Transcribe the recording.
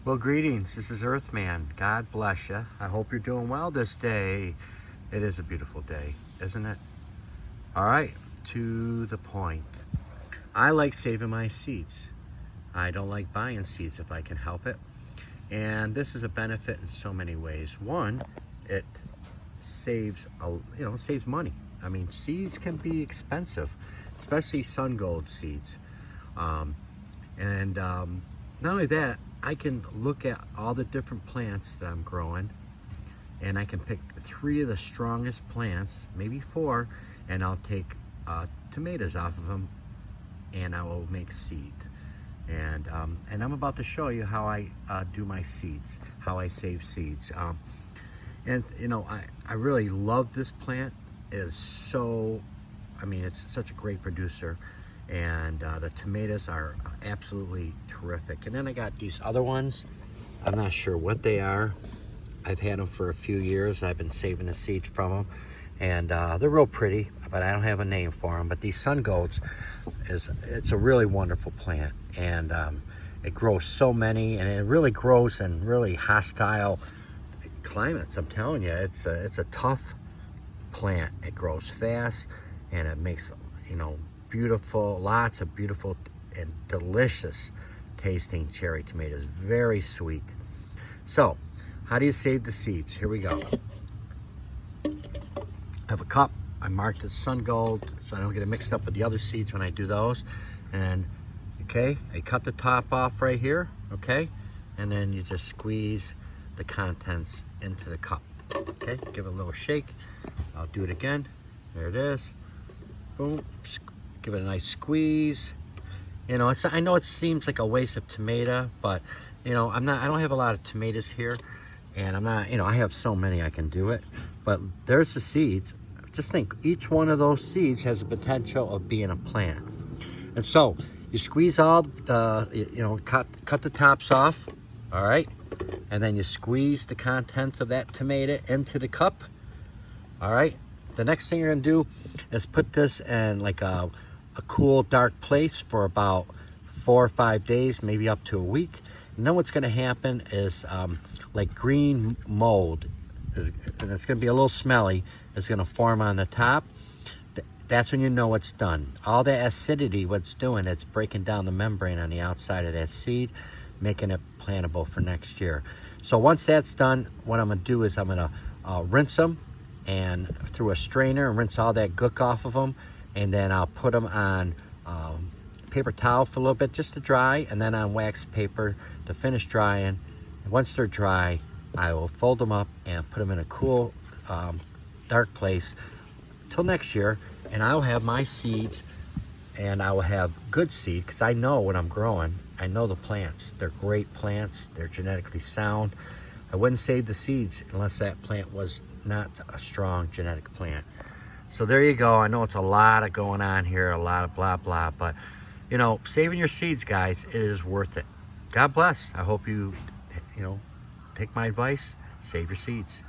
Well, greetings. This is Earthman. God bless you. I hope you're doing well this day. It is a beautiful day, isn't it? All right, to the point. I like saving my seeds. I don't like buying seeds if I can help it. And this is a benefit in so many ways. One, it saves saves money. I mean, seeds can be expensive, especially Sungold seeds. Not only that, I can look at all the different plants that I'm growing, and I can pick 3 of the strongest plants, maybe 4, and I'll take tomatoes off of them, and I will make seed. And I'm about to show you how I do my seeds, how I save seeds. I really love this plant. It is so, it's such a great producer. And the tomatoes are absolutely terrific. And then I got these other ones. I'm not sure what they are. I've had them for a few years. I've been saving the seeds from them, and they're real pretty, but I don't have a name for them. But these Sungolds, it's a really wonderful plant, and it grows so many, and it really grows in really hostile climates. I'm telling you, it's a tough plant. It grows fast, and it makes beautiful, lots of beautiful and delicious tasting cherry tomatoes. Very sweet. So, how do you save the seeds? Here we go. I have a cup. I marked it Sungold so I don't get it mixed up with the other seeds when I do those. And okay, I cut the top off right here. Okay, and then you just squeeze the contents into the cup. Okay, give it a little shake. I'll do it again. There it is. Boom. Give it a nice squeeze. I know it seems like a waste of tomato, but I don't have a lot of tomatoes here, and I have so many I can do it. But there's the seeds. Just think, each one of those seeds has a potential of being a plant. And so you squeeze all the, cut the tops off, all right? And then you squeeze the contents of that tomato into the cup, all right? The next thing you're gonna do is put this in like a cool, dark place for about 4 or 5 days, maybe up to a week. And then what's gonna happen is like green mold, and it's gonna be a little smelly, is gonna form on the top. That's when you know it's done. All that acidity, what's doing, it's breaking down the membrane on the outside of that seed, making it plantable for next year. So once that's done, what I'm gonna do is I'm gonna rinse them and through a strainer and rinse all that gook off of them, and then I'll put them on paper towel for a little bit just to dry, and then on wax paper to finish drying. And once they're dry, I will fold them up and put them in a cool, dark place till next year, and I'll have my seeds, and I will have good seed because I know what I'm growing. I know the plants. They're great plants. They're genetically sound. I wouldn't save the seeds unless that plant was not a strong genetic plant. So there you go. I know it's a lot of going on here, a lot of blah blah, but saving your seeds, guys, it is worth it. God bless. I hope you take my advice. Save your seeds.